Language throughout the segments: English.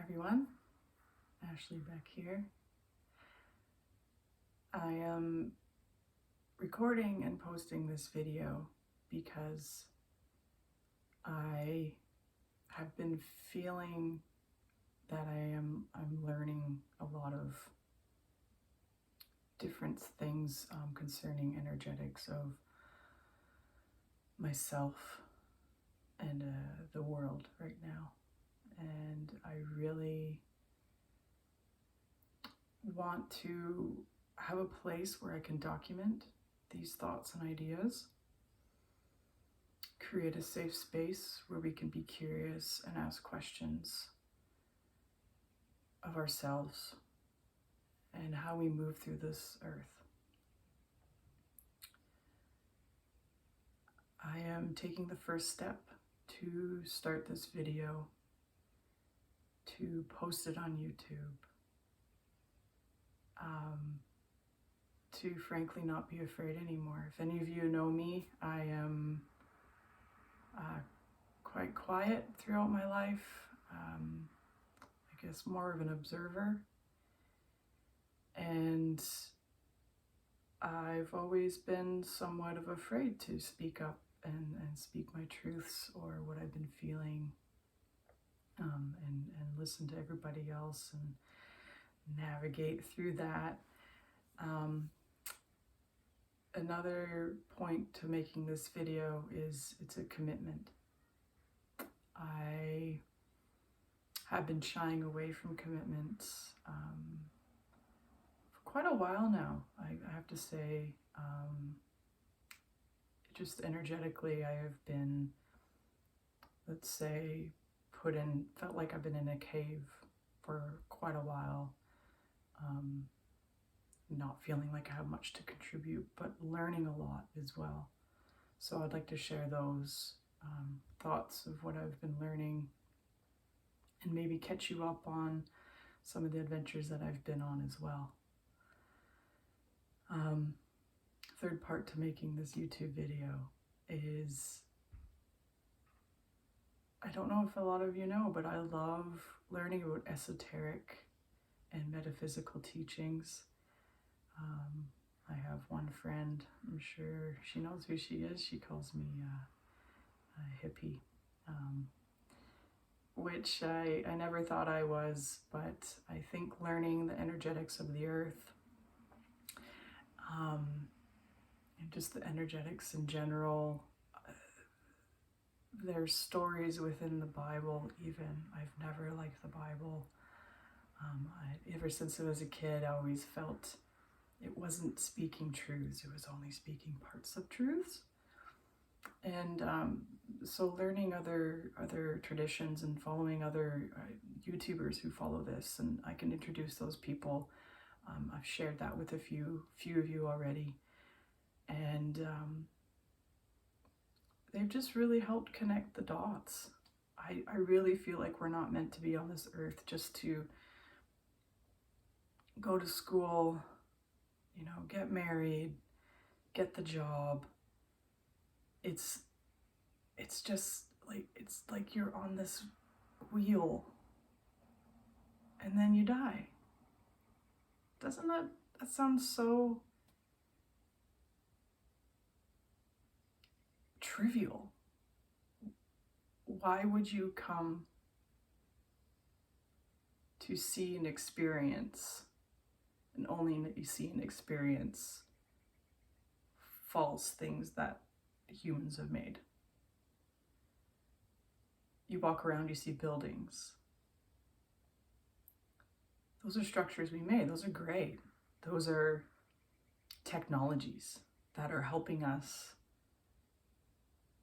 everyone. Ashley back here. I am recording and posting this video because I have been feeling that I'm learning a lot of different things concerning energetics of myself and the world right now. And I really want to have a place where I can document these thoughts and ideas, create a safe space where we can be curious and ask questions of ourselves and how we move through this earth. I am taking the first step to start this video, to post it on YouTube, to frankly not be afraid anymore. If any of you know me, I am quite quiet throughout my life. I guess more of an observer. And I've always been somewhat of afraid to speak up and speak my truths or what I've been feeling, and listen to everybody else and navigate through that. Another point to making this video is it's a commitment. I have been shying away from commitments for quite a while now, I have to say. Just energetically, I have been, let's say, felt like I've been in a cave for quite a while, not feeling like I have much to contribute, but learning a lot as well. So I'd like to share those thoughts of what I've been learning and maybe catch you up on some of the adventures that I've been on as well. Third part to making this YouTube video is, I don't know if a lot of you know, but I love learning about esoteric and metaphysical teachings. I have one friend, I'm sure she knows who she is. She calls me a hippie, which I never thought I was, but I think learning the energetics of the earth, and just the energetics in general, there's stories within the Bible even. I've never liked the Bible. Ever since I was a kid, I always felt it wasn't speaking truths, it was only speaking parts of truths. And so learning other traditions and following other YouTubers who follow this, and I can introduce those people. I've shared that with a few of you already. And they've just really helped connect the dots. I really feel like we're not meant to be on this earth just to go to school, get married, get the job. It's just like, it's like you're on this wheel and then you die. Doesn't that sound so trivial? Why would you come to see and experience, and only see and experience false things that humans have made? You walk around, you see buildings. Those are structures we made. Those are great. Those are technologies that are helping us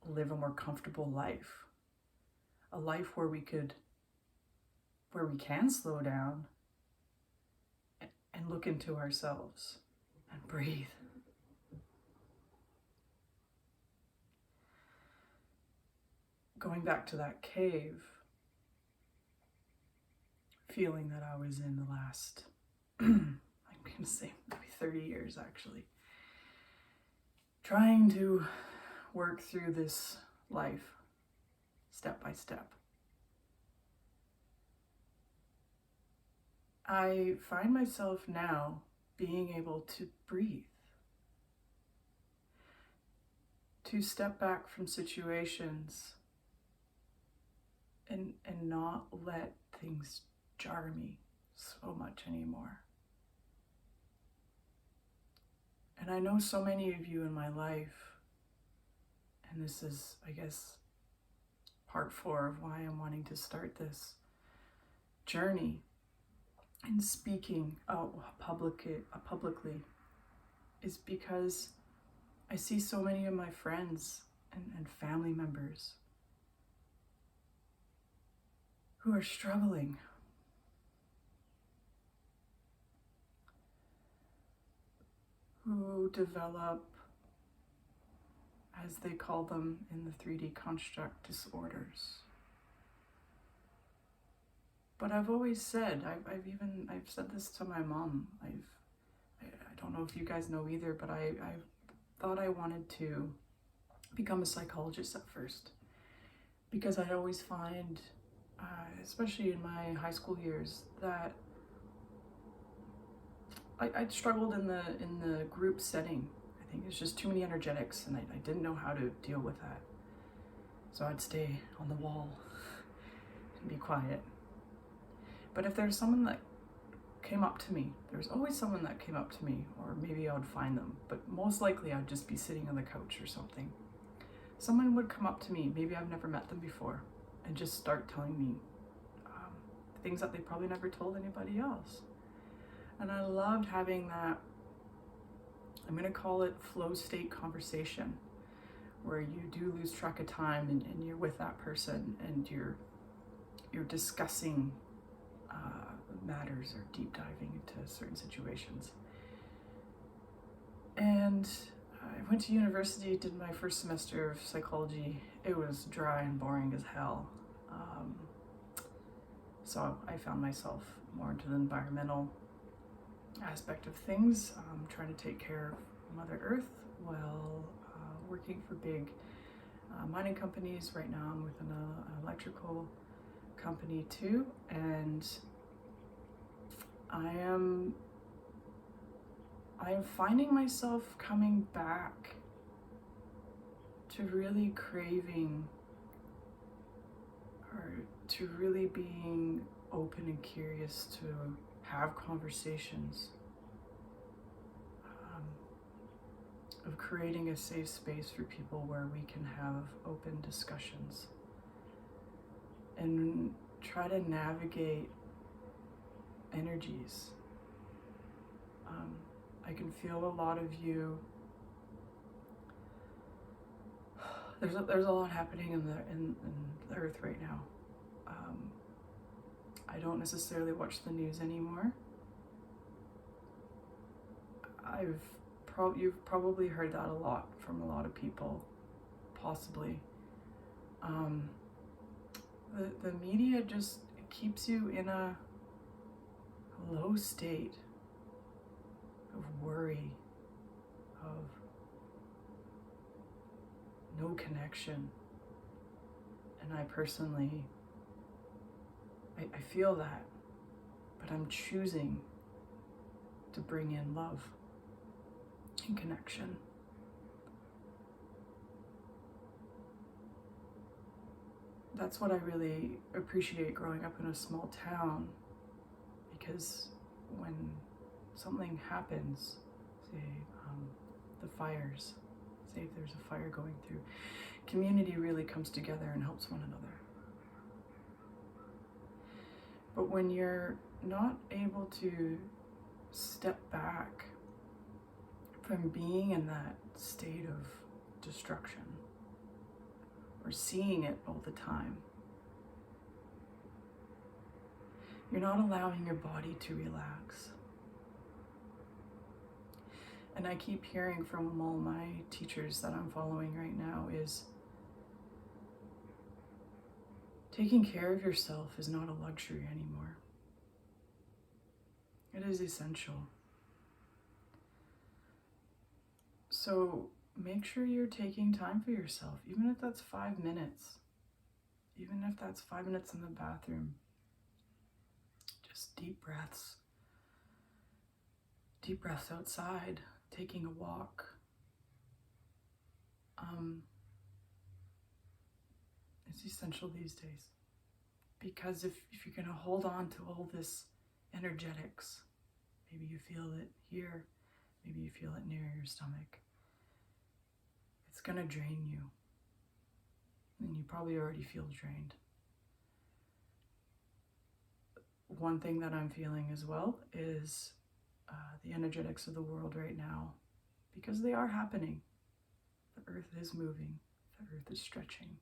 live a more comfortable life. A life where we can slow down and look into ourselves and breathe. Going back to that cave, feeling that I was in the last, I'm going to say maybe 30 years actually, trying to work through this life step by step. I find myself now being able to breathe, to step back from situations and not let things jar me so much anymore. And I know so many of you in my life, and this is, I guess, part 4 of why I'm wanting to start this journey in speaking out publicly, is because I see so many of my friends and family members who are struggling, who develop, as they call them in the 3D construct, disorders. But I've always said, I've said this to my mom. I don't know if you guys know either, but I thought I wanted to become a psychologist at first, because I'd always find, especially in my high school years, that I struggled in the group setting. I think it's just too many energetics, and I didn't know how to deal with that. So I'd stay on the wall and be quiet. But if there's someone that came up to me, there's always someone that came up to me, or maybe I would find them, but most likely I'd just be sitting on the couch or something. Someone would come up to me, maybe I've never met them before, and just start telling me things that they probably never told anybody else. And I loved having that, I'm going to call it flow state conversation, where you do lose track of time and you're with that person and you're discussing matters or deep diving into certain situations. And I went to university, did my first semester of psychology. It was dry and boring as hell. So I found myself more into the environmental aspect of things, trying to take care of Mother Earth while working for big mining companies. Right now I'm with an electrical company too, and I am finding myself coming back to really craving, or to really being open and curious to have conversations, of creating a safe space for people where we can have open discussions and try to navigate energies. I can feel a lot of you. There's a lot happening in the earth right now. I don't necessarily watch the news anymore. You've probably heard that a lot from a lot of people, possibly. The media just keeps you in a low state of worry, of no connection. And I personally, I feel that, but I'm choosing to bring in love and connection. That's what I really appreciate growing up in a small town, because when something happens, say the fires, say if there's a fire going through, community really comes together and helps one another. But when you're not able to step back from being in that state of destruction, or seeing it all the time, you're not allowing your body to relax. And I keep hearing from all my teachers that I'm following right now is taking care of yourself is not a luxury anymore. It is essential. So make sure you're taking time for yourself, even if that's 5 minutes, even if that's 5 minutes in the bathroom. Just deep breaths Deep breaths outside, taking a walk. It's essential these days. Because if you're going to hold on to all this energetics, maybe you feel it here, maybe you feel it near your stomach, it's going to drain you. And you probably already feel drained. One thing that I'm feeling as well is the energetics of the world right now, because they are happening. The earth is moving, the earth is stretching.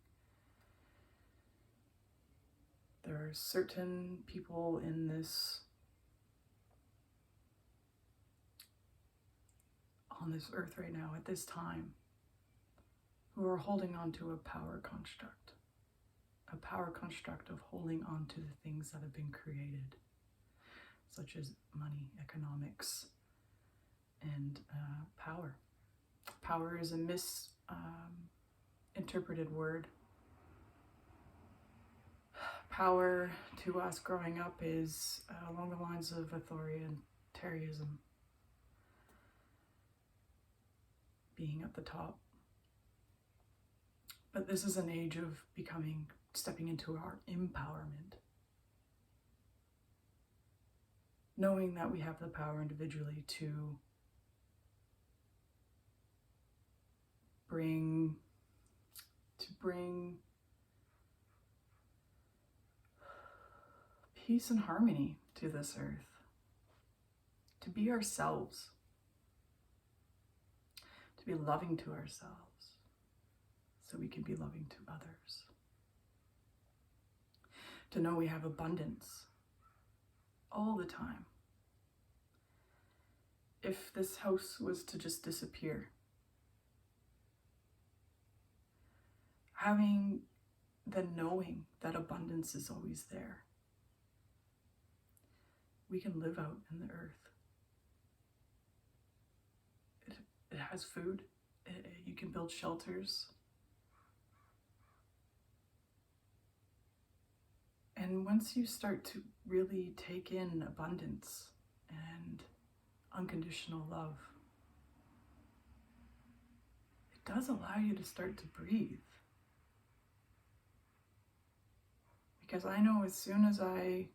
There are certain people on this earth right now, at this time, who are holding on to a power construct of holding on to the things that have been created, such as money, economics, and power. Power is a misinterpreted word. Power to us growing up is along the lines of authoritarianism, being at the top. But this is an age of stepping into our empowerment. Knowing that we have the power individually to bring peace and harmony to this earth, to be ourselves, to be loving to ourselves, so we can be loving to others. To know we have abundance all the time. If this house was to just disappear, having the knowing that abundance is always there, we can live out in the earth. It has food. You can build shelters. And once you start to really take in abundance and unconditional love, it does allow you to start to breathe. Because I know as soon as I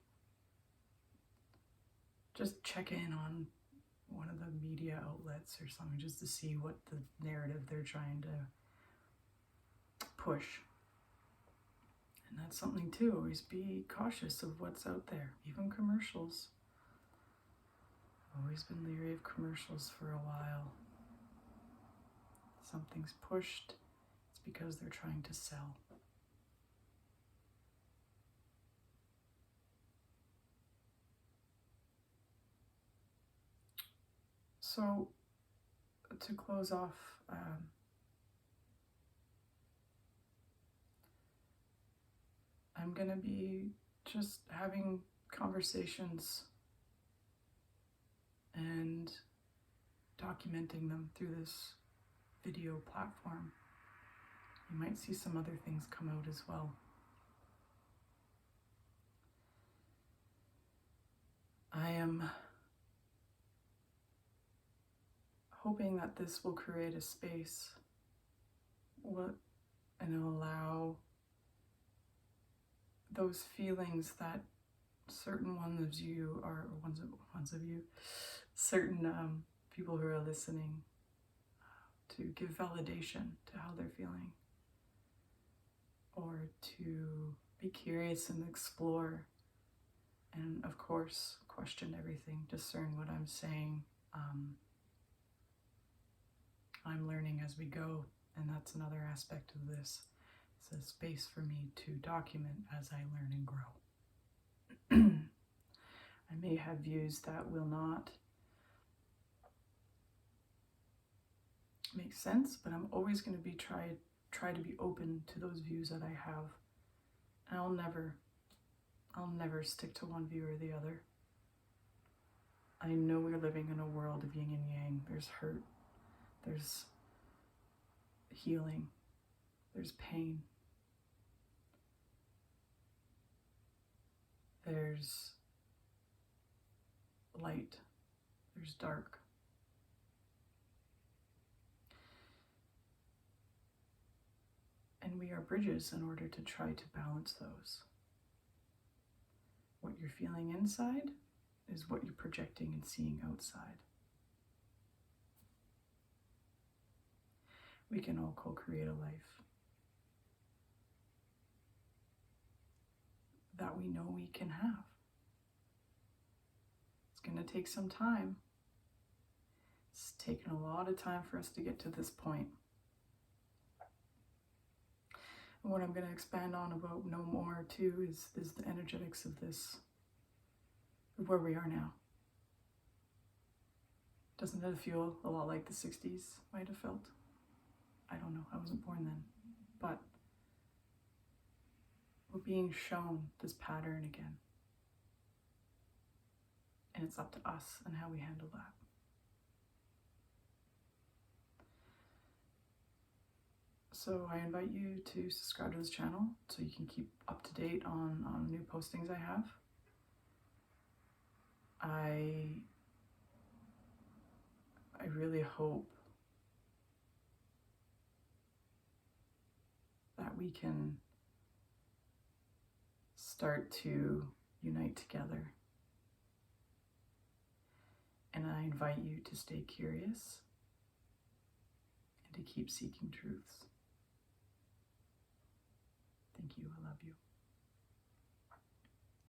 just check in on one of the media outlets or something, just to see what the narrative they're trying to push. And that's something too, always be cautious of what's out there, even commercials. I've always been leery of commercials for a while. Something's pushed, it's because they're trying to sell. So, to close off, I'm going to be just having conversations and documenting them through this video platform. You might see some other things come out as well. I am hoping that this will create a space and allow those feelings that certain ones of you, certain people who are listening, to give validation to how they're feeling, or to be curious and explore, and of course question everything, discern what I'm saying. I'm learning as we go, and that's another aspect of this. It's a space for me to document as I learn and grow. I may have views that will not make sense, but I'm always going to be try to be open to those views that I have. And I'll never stick to one view or the other. I know we're living in a world of yin and yang. There's hurt, there's healing, there's pain, there's light, there's dark. And we are bridges in order to try to balance those. What you're feeling inside is what you're projecting and seeing outside. We can all co-create a life that we know we can have. It's going to take some time. It's taken a lot of time for us to get to this point. And what I'm going to expand on about no more too is the energetics of this, of where we are now. Doesn't it feel a lot like the 60s might have felt? I don't know, I wasn't born then. But we're being shown this pattern again. And it's up to us and how we handle that. So I invite you to subscribe to this channel so you can keep up to date on new postings I have. I really hope that we can start to unite together. And I invite you to stay curious and to keep seeking truths. Thank you. I love you.